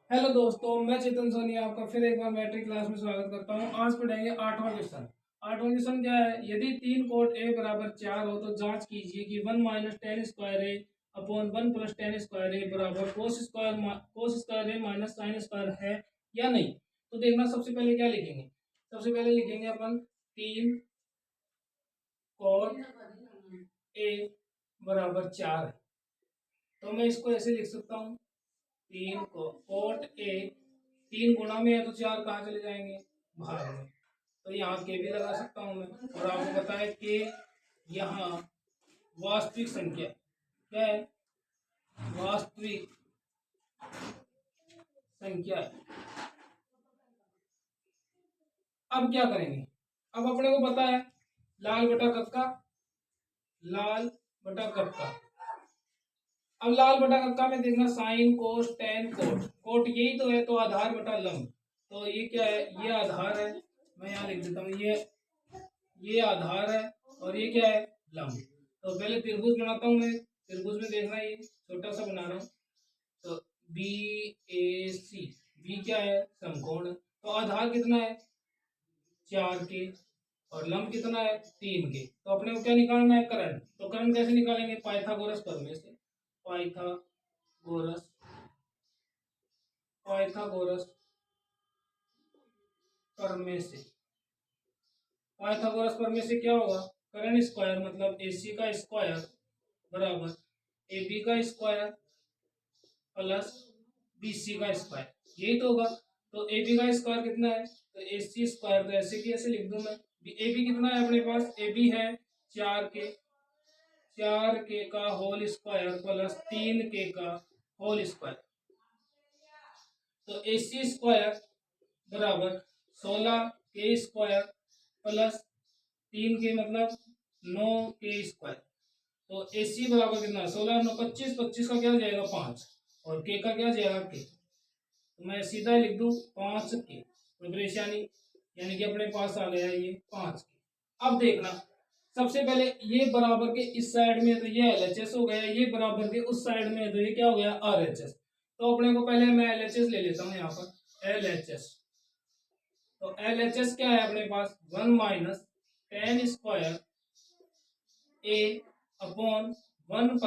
Hello दोस्तों, मैं चेतन सोनी आपका फिर एक बार मैट्रिक क्लास में स्वागत करता हूं। आज पढ़ेंगे आठवां क्वेश्चन। आठवां क्वेश्चन क्या है? यदि 3 कोट ए बराबर 4 हो तो जांच कीजिए कि 1 माइनस टेन स्क्वायर ए अपॉन 1 प्लस टेन स्क्वायर ए बराबर कोस स्क्वायर ए माइनस साइन स्क्वायर है या नहीं। तो देखना, सबसे पहले क्या लिखेंगे? सबसे पहले लिखेंगे अपन 3 कोट ए बराबर 4 है। तो मैं इसको ऐसे लिख सकता हूँ, 3 को कोट ए, 3 गुणा में है तो 4 कहाँ चले जाएंगे? भाग में। तो यहाँ के भी लगा सकता हूँ मैं। और आपको पता है कि यहाँ वास्तविक संख्या क्या है? वास्तविक संख्या है। अब क्या करेंगे? अब अपने को पता है लाल बटा कक्का, लाल बटा कक्का। अब लाल बटा कक्का में देखना, sine cos tan cot, cot यही तो है, तो आधार बटा लंब। तो ये क्या है? ये आधार है। मैं यहाँ लिख देता हूँ, ये आधार है और ये क्या है? लंब। तो पहले त्रिभुज बनाता हूँ मैं। त्रिभुज में देखना, ये छोटा सा बना रहा हूँ। तो बी ए सी, बी क्या है? समकोण। तो आधार कितना है? 4 के, और लंब कितना है? 3 के। तो अपने को क्या निकालना है? कर्ण। तो कर्ण कैसे निकालेंगे? पाइथागोरस प्रमेय से। पाइथागोरस पाइथागोरस प्रमेय से। पाइथागोरस प्रमेय से क्या होगा? कर्ण स्क्वायर मतलब AC का स्क्वायर बराबर AB का स्क्वायर प्लस BC का स्क्वायर, यही तो होगा। तो AB का स्क्वायर कितना है? तो AC स्क्वायर, तो ऐसे की ऐसे लिख दूं मैं। AB कितना है अपने पास? AB है 4 के का होल स्क्वायर प्लस 3 के का होल स्क्वायर। तो AC स्क्वायर बराबर 16 के स्क्वायर प्लस 3 के मतलब 9 के स्क्वायर। तो AC बराबर कितना? 16 9 25, 25 का क्या हो जाएगा? 5, और के का क्या हो जाएगा? के। तो मैं सीधा लिख दूं 5 के। कोई परेशानी? यानी कि अपने पास आ गया ये 5 के। अब देखना, सबसे पहले ये बराबर के इस साइड में है तो ये LHS हो गया, ये बराबर के उस साइड में है तो ये क्या हो गया? RHS। तो अपने को पहले मैं LHS ले लेता हूँ यहाँ पर, LHS। तो LHS क्या है अपने पास? 1 माइनस टेन स्क्वायर ए अपॉन 1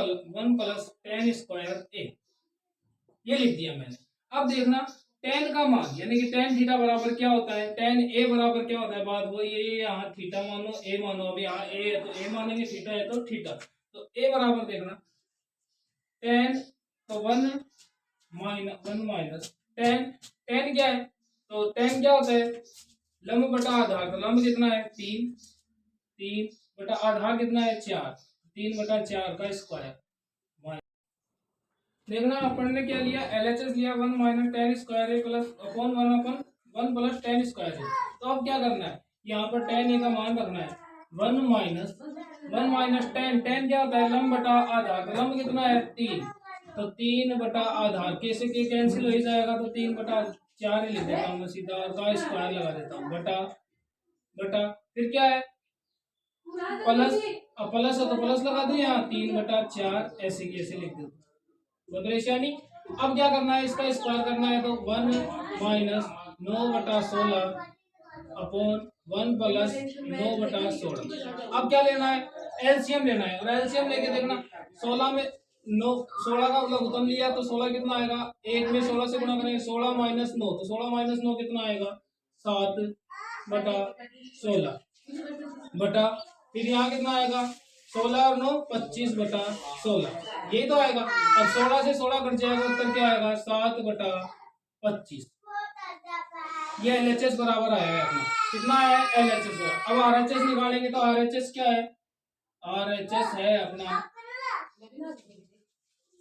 प्लस टेन स्क्वायर ए, ये लिख दिया मैंने। अब देखना, टेन का मान यानी कि टेन थीटा बराबर क्या होता है? टेन ए बराबर क्या होता है? बात वो ये यहाँ थीटा मानो, ए मानो। अभी यहाँ ए है तो ए मानेंगे, थीटा है तो थीटा। तो ए बराबर देखना, टेन, तो वन माइनस टेन। टेन क्या है? तो टेन क्या होता है? लंब बटा आधार। तो लंब कितना है? 3, 3 बटा आधार कितना है? 4, 3/4 का स्क्वायर। देखना, अपन ने क्या लिया? LHS लिया 1 माइनस टेन स्क्वायर ए प्लस अपॉन 1 अपन 1 प्लस टेन स्क्वायर ए। तो अब क्या करना है? यहाँ पर टेन ए का मान रखना है। 1 माइनस टेन, टेन क्या होता है? लंब बटा आधार। तो लंब कितना है? 3, तो 3/आधार के से के कैंसिल हो ही जाएगा, तो 3/4 ही लिख देता हूँ मैं सीधा, और का स्क्वायर लगा देता हूँ। बटा बटा फिर क्या है? प्लस, अब प्लस है तो प्लस लगा दो यहाँ, 3/4 ऐसे की ऐसे लिख दो। कोई परेशानी? अब क्या करना है? इसका स्क्वायर करना है। तो 1 माइनस 9/16 अपॉन 1 प्लस 9/16। अब क्या लेना है? एलसीएम लेना है। और एलसीएम लेके देखना, 16 में 9, 16 का लघुत्तम लिया तो 16 कितना आएगा? एक में 16 से गुणा करेंगे, 16 माइनस 9, तो 16 माइनस 9 कितना आएगा? 7/16 बटा, फिर यहाँ कितना आएगा? 16 और 9 25/16, यही तो आएगा। अब 16 से 16 कट जाएगा, उत्तर क्या आएगा? 7/25। ये LHS बराबर आया है अपना। कितना है LHS? अब RHS निकालेंगे तो RHS क्या है? RHS है अपना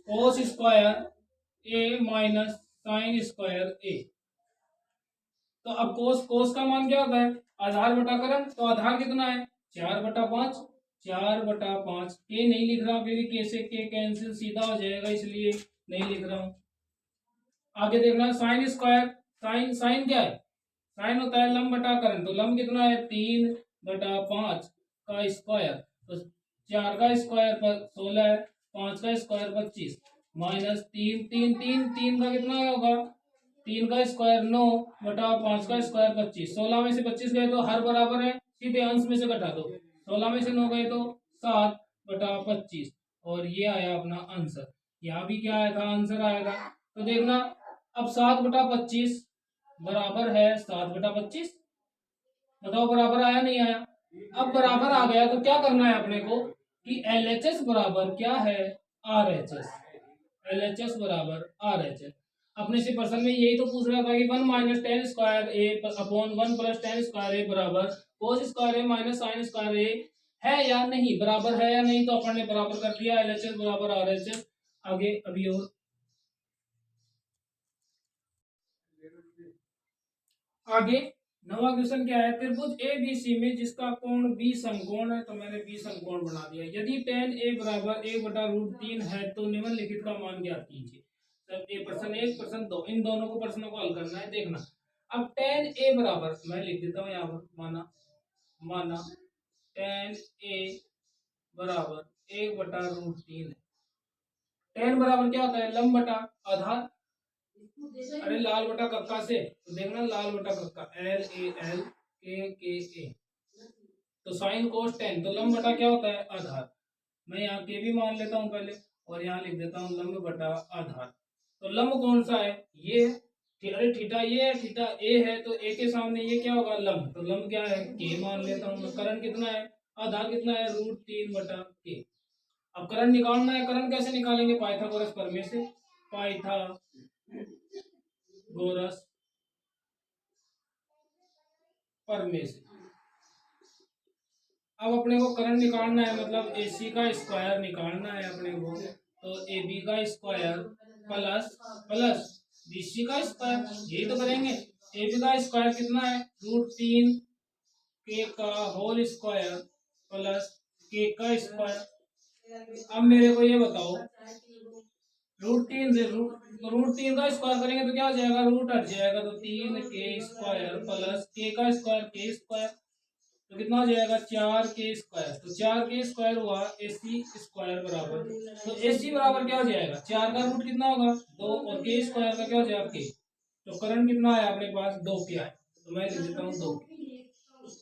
कोस स्क्वायर ए माइनस साइन स्क्वायर ए। तो अब कोस का मान क्या होता है? आधार बटा करण। तो आधार कितना है? 4/5, 4/5। के नहीं लिख रहा हूँ क्योंकि के से के कैंसिल सीधा हो जाएगा, इसलिए नहीं लिख रहा हूँ। आगे देखना, साइन स्क्वायर। साइन साइन क्या है? साइन होता है लंब बटा करण। तो लंब कितना है? 3/5 का स्क्वायर, तो 4 का स्क्वायर पर 16 है, 5 का स्क्वायर 25, माइनस 3 3 3 3 का कितना होगा? 3 का स्क्वायर 9 बटा 5 का स्क्वायर 25। 16 में से 25 गए तो हर बराबर है, सीधे अंश में से घटा दो। 16 में से 9 गए तो 7 बटा 25 और ये आया अपना आंसर। यहाँ भी क्या आया था, आंसर आया था। तो देखना अब 7 बटा 25 बराबर है 7 बटा 25। बताओ बराबर आया नहीं आया। अब बराबर आ गया तो क्या करना है अपने को कि LHS बराबर क्या है, RHS। LHS बराबर RHS। अपने से प्रश्न में यही तो पूछ रहा था कि 1 माइनस टेन स्क्वायर ए अपॉन 1 प्लस टेन स्क्वायर ए बराबर कोस स्क्वायर ए माइनस साइन स्क्वायर ए है या नहीं, बराबर है या नहीं। तो अपन ने बराबर कर दिया, LHS बराबर RHS। आगे अभी और आगे नवा क्वेश्चन क्या है, त्रिभुज ABC में जिसका कोण 20 समकोण है। तो मैंने 20 समकोण बना दिया। यदि tan A बराबर 1/√3 है तो निम्नलिखित का मान ज्ञात कीजिए। सब ए प्रश्न 1 प्रश्न 2 इन दोनों को प्रश्नों को हल करना है। देखना अब tan A बराबर मैं लिख देता हूँ यहाँ पर, माना माना tan A बराबर 1/√3 है। tan बराबर क्या होता है, लंब बटा आधार। अरे लाल बटा कक्का से तो देखना, लाल बटा कक्का LAL KKA। तो साइन कोस टेन, तो लंब बटा क्या होता है, आधार। मैं यहाँ के भी मान लेता हूँ पहले और यहाँ लिख देता हूँ लंब बटा आधार। तो लंब कौन सा है, ये अरे थीटा ये है, थीटा ए है तो ए के सामने ये क्या होगा, लंब। तो लंब क्या है, के मान लेता हूँ मैं। करण कितना है, आधार कितना है, √3 बटा के। अब करण निकालना है, करण कैसे निकालेंगे, पाइथागोरस प्रमेय से। पाइथागोरस प्रमेय से। अब अपने को करण निकालना है, मतलब AC का स्क्वायर निकालना है अपने को। तो AB का स्क्वायर प्लस प्लस BC का स्क्वायर, यही तो करेंगे। AB का स्क्वायर कितना है, √3 के का होल स्क्वायर प्लस के का स्क्वायर। अब मेरे को ये बताओ, √3 से √3 का स्क्वायर करेंगे तो क्या हो जाएगा, रूट हट जाएगा। तो 3 के स्क्वायर प्लस के का स्क्वायर के स्क्वायर, तो कितना हो जाएगा, 4 के स्क्वायर। तो 4 के स्क्वायर हुआ AC स्क्वायर बराबर। तो AC बराबर क्या हो जाएगा, 4 का रूट कितना होगा, 2 और के स्क्वायर का क्या हो जाएगा, के। तो करण कितना है अपने पास, 2 के आए। तो मैं लिख देता हूँ 2।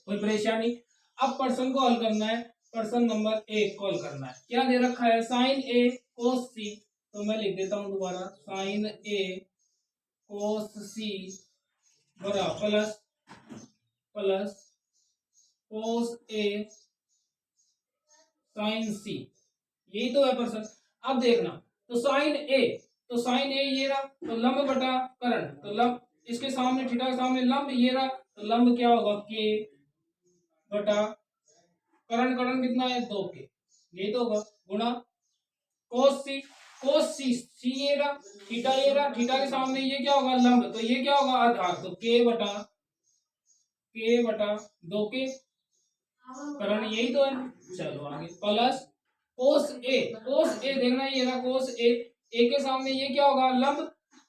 कोई परेशानी। अब प्रश्न को हल करना है, प्रश्न नंबर 1 को हल करना है। क्या दे रखा है, साइन A cos C। तो मैं लिख देता हूँ दोबारा, साइन A cos C बराबर plus plus cos A sin C। यही तो है प्रश्न। अब देखना, तो साइन ए ये रहा, तो लंब बटा करण। तो लंब इसके सामने, थीटा के सामने लंब ये रहा, तो लंब क्या होगा, के बटा करण। करण कितना है, 2 के, यही तो होगा, गुणा कोस सी ये रहा, थीटा ये रहा, थीटा के सामने ये क्या होगा, लंब। तो ये क्या होगा, आधार। तो के बटा 2 के, करण यही तो है। चलो आगे, प्लस कोस ए देखना, ये रहा कोस ए के सामने ये क्या होगा, लंब।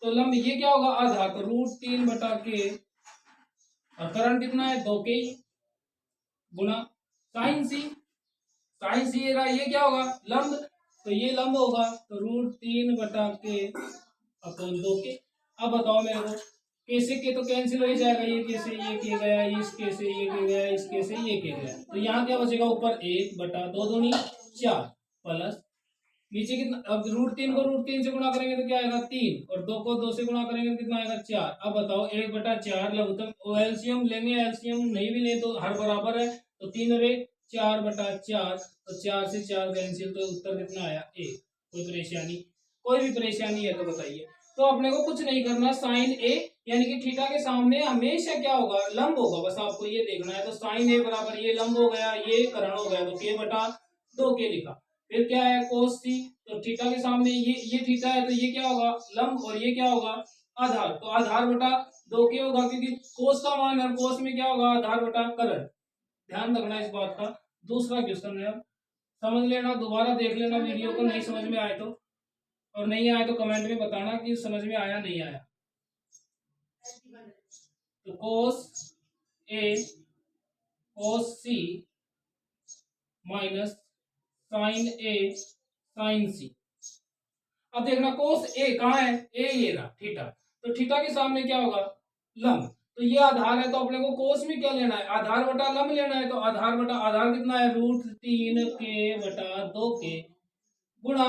तो लंब ये क्या होगा, आधार। तो √3 बटा के और करण कितना है, 2 के ही, गुणा साइन सी ये रहा, ये क्या होगा, लंब। तो ये लंब होगा, तो √3 बटा के अपॉन 2 के। अब बताओ मेरे को, कैसे के तो कैंसिल हो जाएगा, ये कैसे ये के गया, इस कैसे ये के गया, इस कैसे ये के गया। तो यहाँ क्या बचेगा, ऊपर 1 बटा 2 दूनी 4 प्लस नीचे कितना। अब √3 को √3 से गुणा करेंगे तो क्या आएगा, 3 और 2 को 2 से गुणा करेंगे तो कितना आएगा, 4। अब बताओ 1 बटा 4 लघुत्तम एलसीएम लेंगे, एलसीएम नहीं भी ले तो हर बराबर है। तो 3 और 1 4 बटा 4, तो 4 से 4 कैंसिल, तो उत्तर कितना आया, 1। कोई परेशानी, कोई भी परेशानी है तो बताइए। तो अपने को कुछ नहीं करना, साइन ए यानी कि थीटा के सामने हमेशा क्या होगा, लंब होगा, बस आपको ये देखना है। तो साइन ए बराबर ये लंब हो गया, ये करण हो गया, तो के बटा 2 के लिखा। फिर क्या है, कोस सी, तो थीटा के सामने ये थीटा है, तो ये क्या होगा, लंब, और ये क्या होगा, आधार। तो आधार बटा 2 के होगा, क्योंकि कोस का मान है, कोस में क्या होगा, आधार बटा करण। ध्यान रखना इस बात का। दूसरा क्वेश्चन है, समझ लेना, दोबारा देख लेना वीडियो को, नहीं समझ में आए तो, और नहीं आए तो कमेंट में बताना कि समझ में आया नहीं आया। तो कोस ए कोस सी माइनस साइन ए साइन सी। अब देखना कोस ए कहाँ है, ए ये रहा थीटा। तो थीटा के सामने क्या होगा, लंब। तो ये आधार है तो अपने को कोस में क्या लेना है, आधार बटा लंब लेना है। तो आधार बटा आधार कितना है, √3 के/2 के गुणा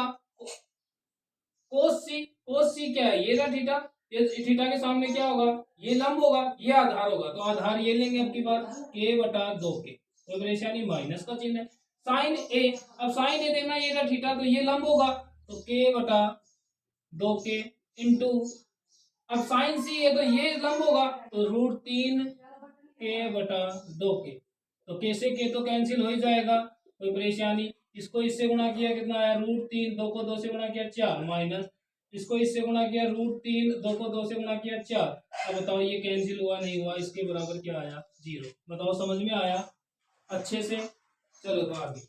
कोस सी क्या है, ये ना थीटा, ये थीटा के सामने क्या होगा, ये लंब होगा, ये आधार होगा। तो आधार ये लेंगे अब की बार k/2 के, कोई परेशानी, माइनस का चिन्ह है। साइन ए, अब साइन ए देखना, ये ना थीटा तो ये लंब होगा, तो k/2 के इंटू, अब साइन सी है तो ये लंब होगा, तो √3 k/2 के। तो के से के तो कैंसिल हो ही जाएगा, कोई परेशानी। इसको इससे गुणा किया कितना आया, √3, 2 को 2 से गुणा किया 4, माइनस इसको इससे गुणा किया √3, 2 को 2 से गुणा किया 4। अब बताओ ये कैंसिल हुआ नहीं हुआ, इसके बराबर क्या आया, 0। बताओ समझ में आया अच्छे से। चलो तो आगे